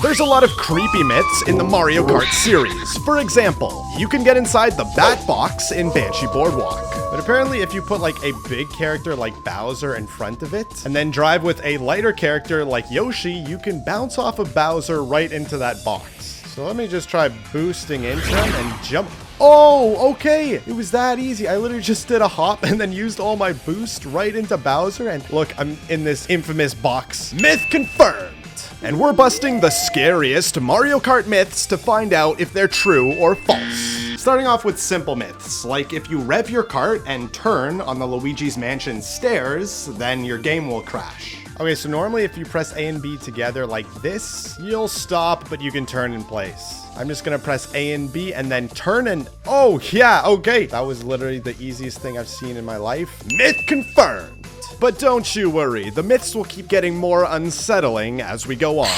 There's a lot of creepy myths in the Mario Kart series. For example, you can get inside the Bat Box in Banshee Boardwalk. But apparently if you put like a big character like Bowser in front of it, and then drive with a lighter character like Yoshi, you can bounce off of Bowser right into that box. So let me just try boosting into him and jump. Oh, okay. It was that easy. I literally just did a hop and then used all my boost right into Bowser. And look, I'm in this infamous box. Myth confirmed. And we're busting the scariest Mario Kart myths to find out if they're true or false. Starting off with simple myths, like if you rev your cart and turn on the Luigi's Mansion stairs, then your game will crash. Okay, so normally if you press A and B together like this, you'll stop, but you can turn in place. I'm just gonna press A and B and then turn and, oh yeah, okay. That was literally the easiest thing I've seen in my life. Myth confirmed. But don't you worry, the myths will keep getting more unsettling as we go on.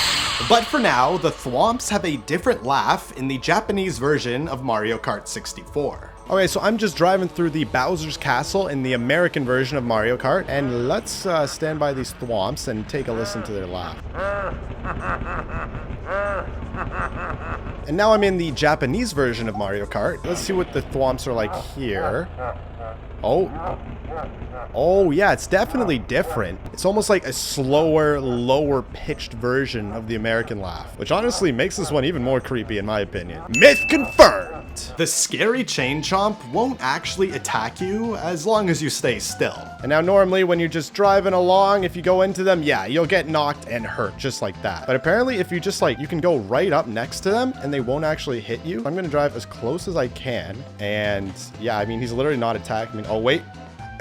But for now, the Thwomps have a different laugh in the Japanese version of Mario Kart 64. Okay, so I'm just driving through the Bowser's Castle in the American version of Mario Kart, and let's stand by these Thwomps and take a listen to their laugh. And now I'm in the Japanese version of Mario Kart. Let's see what the Thwomps are like here. Oh yeah, it's definitely different. It's almost like a slower, lower pitched version of the American laugh, which honestly makes this one even more creepy in my opinion. Myth confirmed! The scary chain chomp won't actually attack you as long as you stay still. And now normally when you're just driving along, if you go into them, yeah, you'll get knocked and hurt just like that. But apparently if you just like, you can go right up next to them and they won't actually hit you. I'm gonna drive as close as I can. And yeah, I mean, he's literally not attacking me. Oh wait,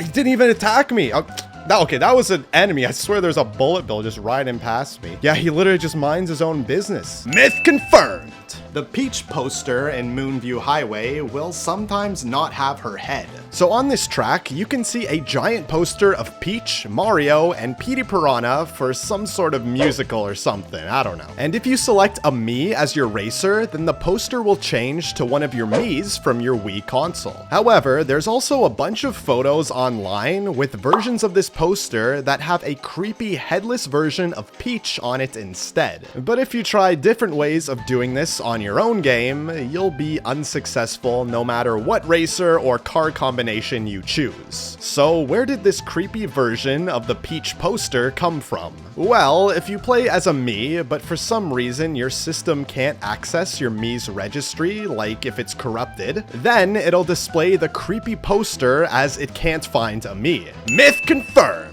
he didn't even attack me. Okay, that was an enemy. I swear there's a bullet bill just riding past me. Yeah, he literally just minds his own business. Myth confirmed. The Peach poster in Moonview Highway will sometimes not have her head. So on this track, you can see a giant poster of Peach, Mario, and Petey Piranha for some sort of musical or something. I don't know. And if you select a Mii as your racer, then the poster will change to one of your Miis from your Wii console. However, there's also a bunch of photos online with versions of this poster that have a creepy headless version of Peach on it instead. But if you try different ways of doing this on your own game, you'll be unsuccessful no matter what racer or car combination you choose. So where did this creepy version of the Peach poster come from? Well, if you play as a Mii, but for some reason your system can't access your Mii's registry, like if it's corrupted, then it'll display the creepy poster as it can't find a Mii. Myth confirmed!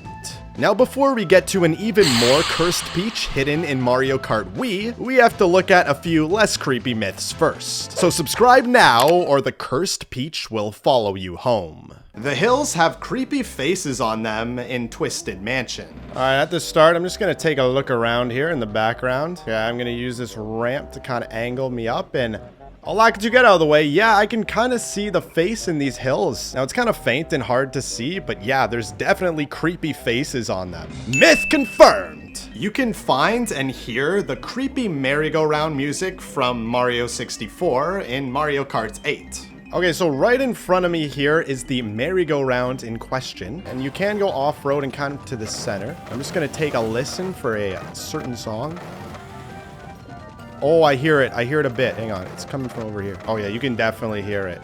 Now before we get to an even more cursed Peach hidden in Mario Kart Wii, we have to look at a few less creepy myths first. So subscribe now or the cursed Peach will follow you home. The hills have creepy faces on them in Twisted Mansion. Alright, at the start, I'm just gonna take a look around here in the background. Yeah, I'm gonna use this ramp to kind of angle me up and I'll like to get out of the way. Yeah, I can kind of see the face in these hills. Now, it's kind of faint and hard to see, but yeah, there's definitely creepy faces on them. Myth confirmed! You can find and hear the creepy merry-go-round music from Mario 64 in Mario Kart 8. Okay, so right in front of me here is the merry-go-round in question, and you can go off-road and kind of to the center. I'm just gonna take a listen for a certain song. Oh, I hear it. I hear it a bit. Hang on. It's coming from over here. Oh, yeah. You can definitely hear it.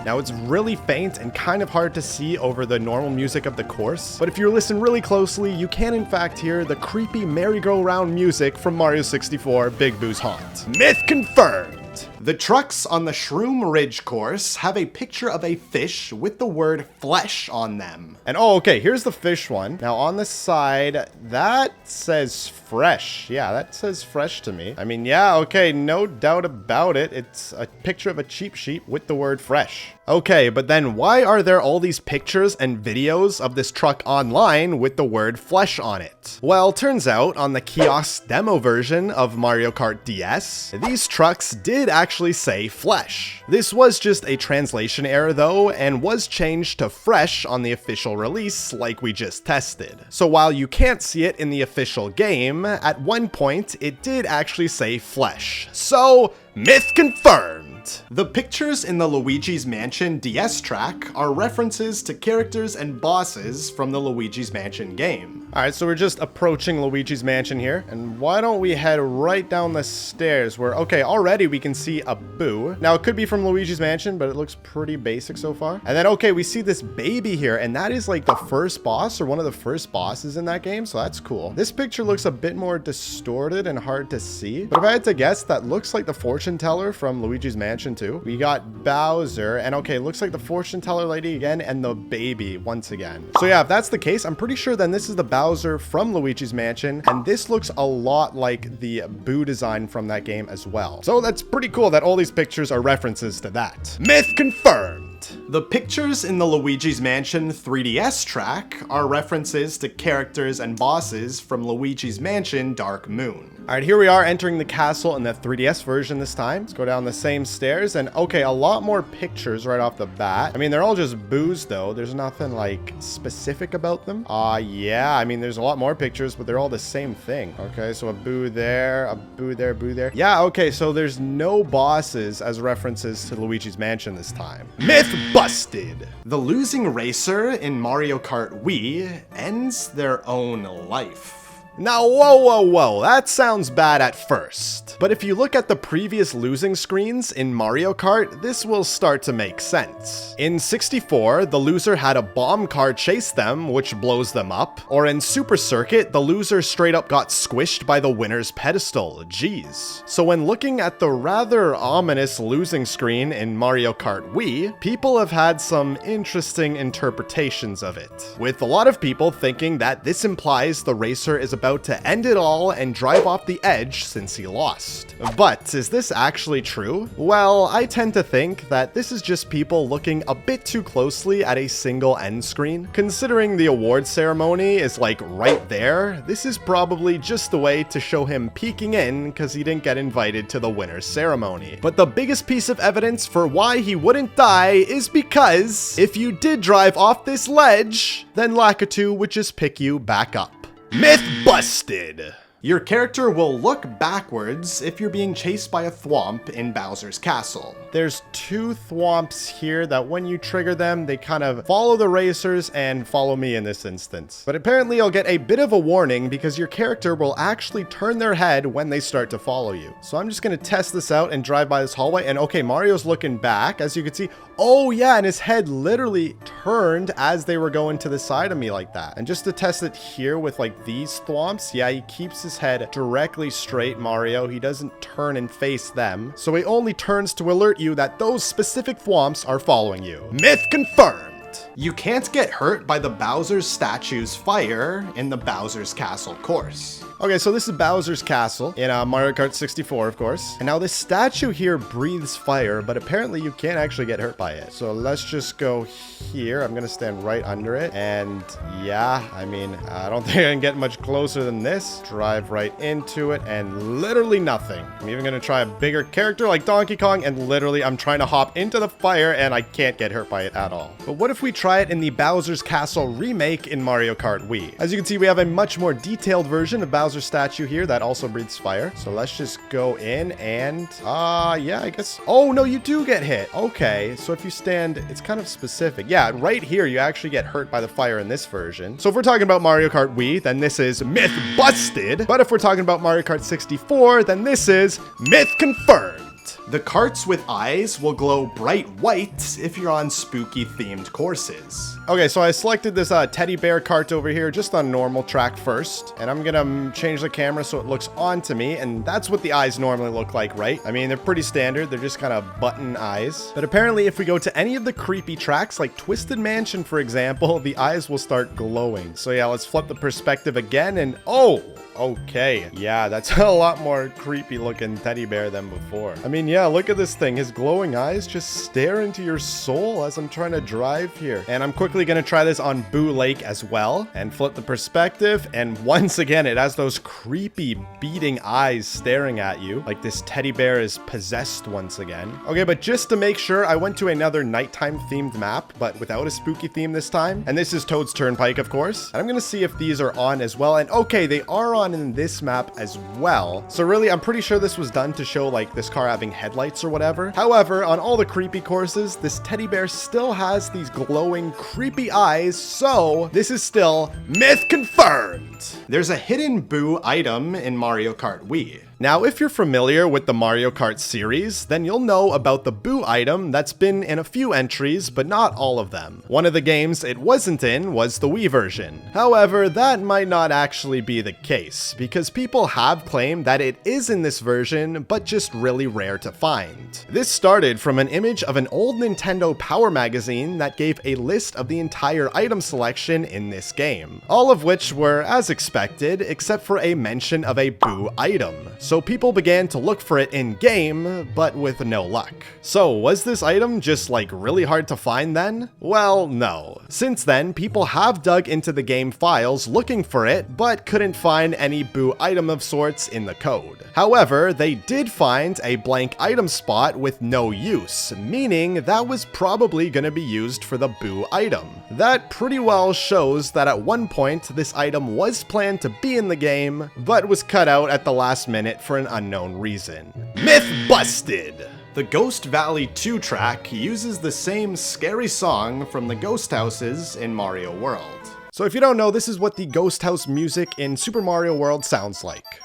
Now, it's really faint and kind of hard to see over the normal music of the course. But if you listen really closely, you can in fact hear the creepy merry-go-round music from Mario 64 Big Boo's Haunt. Myth confirmed! The trucks on the Shroom Ridge course have a picture of a fish with the word flesh on them. And oh, okay, here's the fish one. Now on the side, that says fresh. Yeah, that says fresh to me. I mean, yeah, okay, no doubt about it. It's a picture of a cheap sheep with the word fresh. Okay, but then why are there all these pictures and videos of this truck online with the word flesh on it? Well, turns out on the kiosk demo version of Mario Kart DS, these trucks did actually say flesh. This was just a translation error though, and was changed to fresh on the official release like we just tested. So while you can't see it in the official game, at one point it did actually say flesh. So, myth confirmed! The pictures in the Luigi's Mansion DS track are references to characters and bosses from the Luigi's Mansion game. Alright, so we're just approaching Luigi's Mansion here, and why don't we head right down the stairs where, okay, already we can see a Boo. Now, it could be from Luigi's Mansion, but it looks pretty basic so far. And then, okay, we see this baby here, and that is like the first boss or one of the first bosses in that game, so that's cool. This picture looks a bit more distorted and hard to see, but if I had to guess, that looks like the fortune teller from Luigi's Mansion 2. We got Bowser, and okay, looks like the fortune teller lady again, and the baby once again. So yeah, if that's the case, I'm pretty sure then this is the Bowser from Luigi's Mansion, and this looks a lot like the Boo design from that game as well. So that's pretty cool that all these pictures are references to that. Myth confirmed! The pictures in the Luigi's Mansion 3DS track are references to characters and bosses from Luigi's Mansion Dark Moon. Alright, here we are entering the castle in the 3DS version this time. Let's go down the same stairs, and okay, a lot more pictures right off the bat. I mean, they're all just Boos though. There's nothing like specific about them. Yeah, I mean, there's a lot more pictures, but they're all the same thing. Okay, so a Boo there, a Boo there, Boo there. Yeah, okay, so there's no bosses as references to Luigi's Mansion this time. Myth busted! The losing racer in Mario Kart Wii ends their own life. Now, whoa, that sounds bad at first. But if you look at the previous losing screens in Mario Kart, this will start to make sense. In 64, the loser had a bomb car chase them, which blows them up. Or in Super Circuit, the loser straight up got squished by the winner's pedestal. Jeez. So when looking at the rather ominous losing screen in Mario Kart Wii, people have had some interesting interpretations of it. With a lot of people thinking that this implies the racer is about to end it all and drive off the edge since he lost. But is this actually true? Well, I tend to think that this is just people looking a bit too closely at a single end screen. Considering the award ceremony is like right there, this is probably just a way to show him peeking in because he didn't get invited to the winner's ceremony. But the biggest piece of evidence for why he wouldn't die is because if you did drive off this ledge, then Lakitu would just pick you back up. Myth busted! Your character will look backwards if you're being chased by a Thwomp in Bowser's castle. There's two Thwomps here that when you trigger them, they kind of follow the racers and follow me in this instance. But apparently you'll get a bit of a warning because your character will actually turn their head when they start to follow you. So I'm just going to test this out and drive by this hallway. And okay, Mario's looking back, as you can see. Oh yeah, and his head literally turned as they were going to the side of me like that. And just to test it here with like these Thwomps, yeah, he keeps his head directly straight, Mario. He doesn't turn and face them. So he only turns to alert you that those specific Thwomps are following you. Myth confirmed! You can't get hurt by the Bowser's statue's fire in the Bowser's Castle course. Okay, so this is Bowser's Castle in Mario Kart 64, of course. And now this statue here breathes fire, but apparently you can't actually get hurt by it. So let's just go here. I'm gonna stand right under it. And yeah, I mean, I don't think I can get much closer than this. Drive right into it and literally nothing. I'm even gonna try a bigger character like Donkey Kong, and literally I'm trying to hop into the fire and I can't get hurt by it at all. But what if we try it in the Bowser's Castle remake in Mario Kart Wii? As you can see, we have a much more detailed version of Bowser's statue here that also breathes fire. So let's just go in and yeah, I guess. Oh no, you do get hit. Okay, so if you stand, it's kind of specific. Yeah, right here you actually get hurt by the fire in this version. So if we're talking about Mario Kart Wii, then this is myth busted. But if we're talking about Mario Kart 64, then this is myth confirmed. The carts with eyes will glow bright white if you're on spooky themed courses. Okay, so I selected this teddy bear cart over here just on normal track first, and I'm gonna change the camera so it looks onto me, and that's what the eyes normally look like, right? I mean, they're pretty standard. They're just kind of button eyes. But apparently if we go to any of the creepy tracks like Twisted Mansion, for example, the eyes will start glowing. So yeah, let's flip the perspective again, and oh, okay. Yeah, that's a lot more creepy looking teddy bear than before. I mean, yeah, look at this thing. His glowing eyes just stare into your soul as I'm trying to drive here. And I'm quickly going to try this on Boo Lake as well and flip the perspective. And once again, it has those creepy beating eyes staring at you like this teddy bear is possessed once again. Okay, but just to make sure, I went to another nighttime themed map, but without a spooky theme this time. And this is Toad's Turnpike, of course. And I'm going to see if these are on as well. And okay, they are on on in this map as well. So really, I'm pretty sure this was done to show like this car having headlights or whatever. However, on all the creepy courses, this teddy bear still has these glowing, creepy eyes, so this is still myth confirmed. There's a hidden boo item in Mario Kart Wii. Now, if you're familiar with the Mario Kart series, then you'll know about the boo item that's been in a few entries, but not all of them. One of the games it wasn't in was the Wii version. However, that might not actually be the case, because people have claimed that it is in this version, but just really rare to find. This started from an image of an old Nintendo Power magazine that gave a list of the entire item selection in this game, all of which were as expected, except for a mention of a boo item. So people began to look for it in-game, but with no luck. So was this item just like really hard to find then? Well, no. Since then, people have dug into the game files looking for it, but couldn't find any boo item of sorts in the code. However, they did find a blank item spot with no use, meaning that was probably going to be used for the boo item. That pretty well shows that at one point this item was planned to be in the game, but was cut out at the last minute for an unknown reason. Myth busted! The Ghost Valley 2 track uses the same scary song from the ghost houses in Mario World. So if you don't know, this is what the ghost house music in Super Mario World sounds like.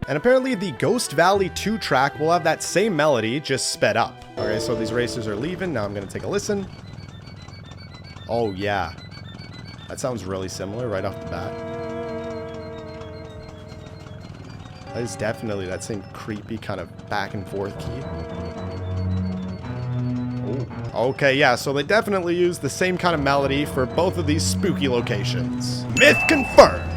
And apparently the Ghost Valley 2 track will have that same melody, just sped up. Okay, so these racers are leaving. Now I'm gonna take a listen. Oh yeah. That sounds really similar right off the bat. That is definitely that same creepy kind of back and forth key. Oh, okay, yeah, so they definitely use the same kind of melody for both of these spooky locations. Myth confirmed!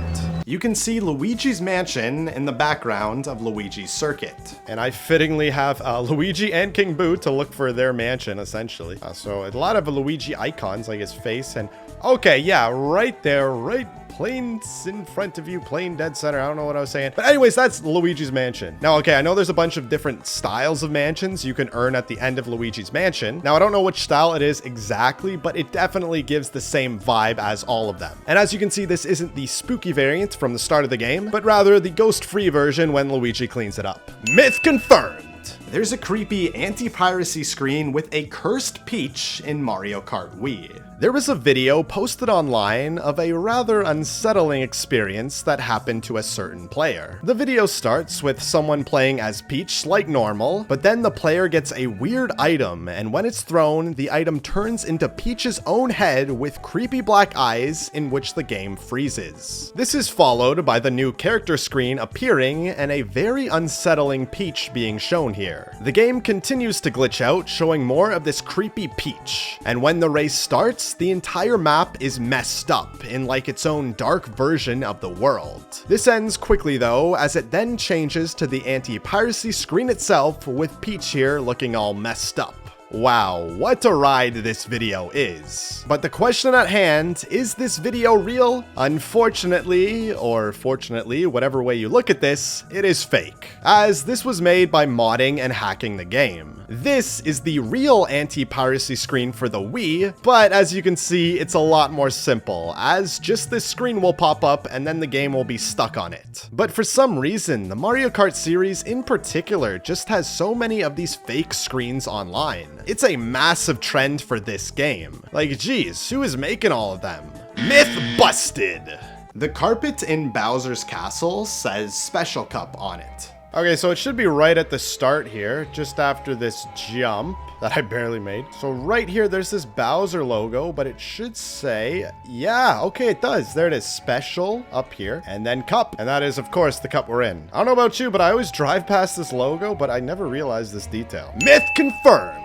You can see Luigi's mansion in the background of Luigi's circuit. And I fittingly have Luigi and King Boo to look for their mansion, essentially. So a lot of Luigi icons, like his face and... Okay, yeah, right there, right plain in front of you, plain dead center. I don't know what I was saying. But anyways, that's Luigi's mansion. Now, okay, I know there's a bunch of different styles of mansions you can earn at the end of Luigi's mansion. Now, I don't know which style it is exactly, but it definitely gives the same vibe as all of them. And as you can see, this isn't the spooky variant from the start of the game, but rather the ghost-free version when Luigi cleans it up. Myth confirmed! There's a creepy anti-piracy screen with a cursed Peach in Mario Kart Wii. There was a video posted online of a rather unsettling experience that happened to a certain player. The video starts with someone playing as Peach like normal, but then the player gets a weird item, and when it's thrown, the item turns into Peach's own head with creepy black eyes, in which the game freezes. This is followed by the new character screen appearing and a very unsettling Peach being shown here. The game continues to glitch out, showing more of this creepy Peach, and when the race starts, the entire map is messed up in like its own dark version of the world. This ends quickly though, as it then changes to the anti-piracy screen itself with Peach here looking all messed up. Wow, what a ride this video is. But the question at hand, is this video real? Unfortunately, or fortunately, whatever way you look at this, it is fake, as this was made by modding and hacking the game. This is the real anti-piracy screen for the Wii, but as you can see, it's a lot more simple, as just this screen will pop up and then the game will be stuck on it. But for some reason, the Mario Kart series in particular just has so many of these fake screens online. It's a massive trend for this game. Like, geez, who is making all of them? Myth busted! The carpet in Bowser's castle says Special Cup on it. Okay, so it should be right at the start here, just after this jump that I barely made. So right here, there's this Bowser logo, but it should say, yeah, okay, it does. There it is, special up here, and then cup. And that is, of course, the cup we're in. I don't know about you, but I always drive past this logo, but I never realized this detail. Myth confirmed.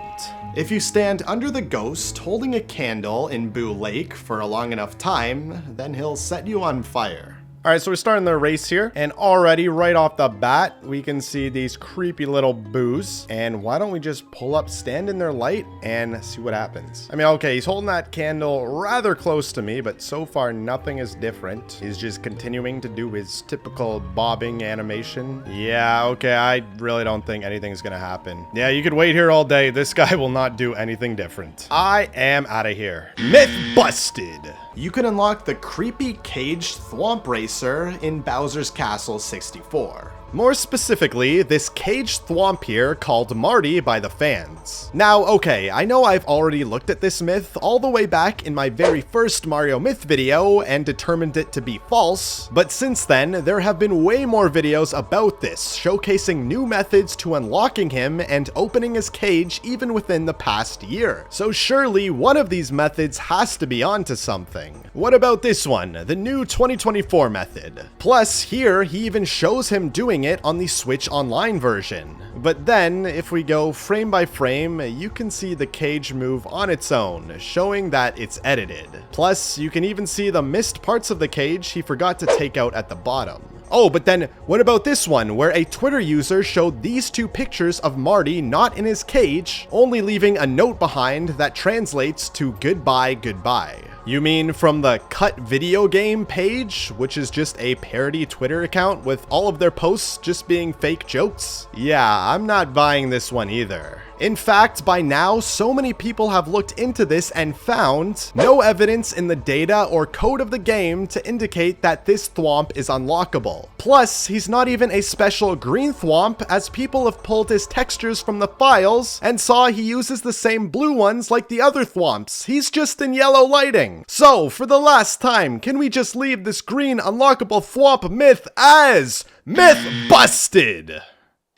If you stand under the ghost holding a candle in Boo Lake for a long enough time, then he'll set you on fire. Alright, so we're starting the race here, and already right off the bat, we can see these creepy little boos. And why don't we just pull up, stand in their light, and see what happens? I mean, okay, he's holding that candle rather close to me, but so far nothing is different. He's just continuing to do his typical bobbing animation. Yeah, okay, I really don't think anything's gonna happen. Yeah, you could wait here all day. This guy will not do anything different. I am out of here. Myth busted! You can unlock the creepy caged Thwomp race racer in Bowser's Castle 64. More specifically, this caged thwomp here called Marty by the fans. Now, okay, I know I've already looked at this myth all the way back in my very first Mario myth video and determined it to be false, but since then, there have been way more videos about this, showcasing new methods to unlocking him and opening his cage even within the past year. So surely one of these methods has to be onto something. What about this one, the new 2024 method? Plus, here he even shows him doing it on the Switch Online version. But then, if we go frame by frame, you can see the cage move on its own, showing that it's edited. Plus, you can even see the missed parts of the cage he forgot to take out at the bottom. Oh, but then what about this one, where a Twitter user showed these two pictures of Marty not in his cage, only leaving a note behind that translates to goodbye, goodbye. You mean from the Cut Video Game page, which is just a parody Twitter account with all of their posts just being fake jokes? Yeah, I'm not buying this one either. In fact, by now, so many people have looked into this and found no evidence in the data or code of the game to indicate that this thwomp is unlockable. Plus, he's not even a special green thwomp, as people have pulled his textures from the files and saw he uses the same blue ones like the other thwomps. He's just in yellow lighting. So, for the last time, can we just leave this green unlockable thwomp myth as myth busted?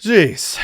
Jeez.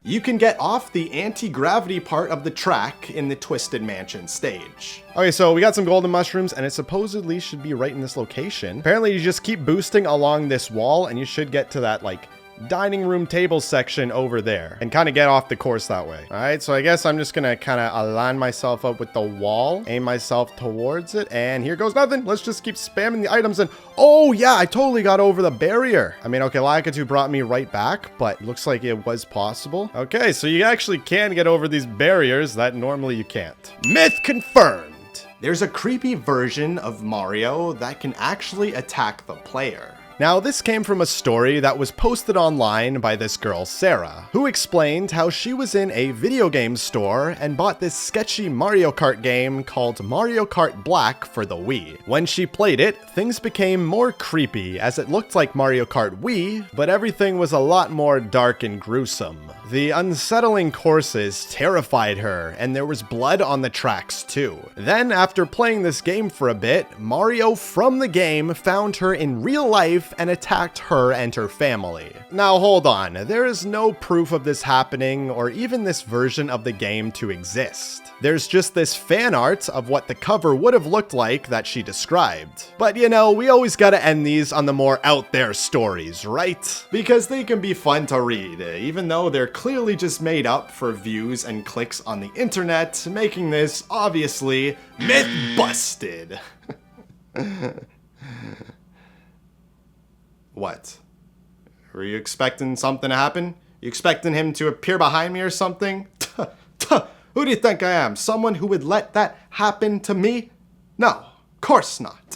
You can get off the anti-gravity part of the track in the Twisted Mansion stage. Okay, so we got some golden mushrooms, and it supposedly should be right in this location. Apparently, you just keep boosting along this wall, and you should get to that, like, dining room table section over there and kind of get off the course that way. All right, so I guess I'm just gonna kind of align myself up with the wall, aim myself towards it, and here goes nothing. Let's just keep spamming the items, and oh yeah, I totally got over the barrier. I mean, okay, Lakitu brought me right back, but looks like it was possible. Okay, so you actually can get over these barriers that normally you can't. Myth confirmed. There's a creepy version of Mario that can actually attack the player. Now, this came from a story that was posted online by this girl, Sarah, who explained how she was in a video game store and bought this sketchy Mario Kart game called Mario Kart Black for the Wii. When she played it, things became more creepy as it looked like Mario Kart Wii, but everything was a lot more dark and gruesome. The unsettling courses terrified her, and there was blood on the tracks too. Then, after playing this game for a bit, Mario from the game found her in real life and attacked her and her family. Now hold on, there is no proof of this happening or even this version of the game to exist. There's just this fan art of what the cover would have looked like that she described. But you know, we always gotta end these on the more out there stories, right? Because they can be fun to read, even though they're clearly just made up for views and clicks on the internet, making this obviously myth busted. What? Were you expecting something to happen? You expecting him to appear behind me or something? Who do you think I am? Someone who would let that happen to me? No, of course not.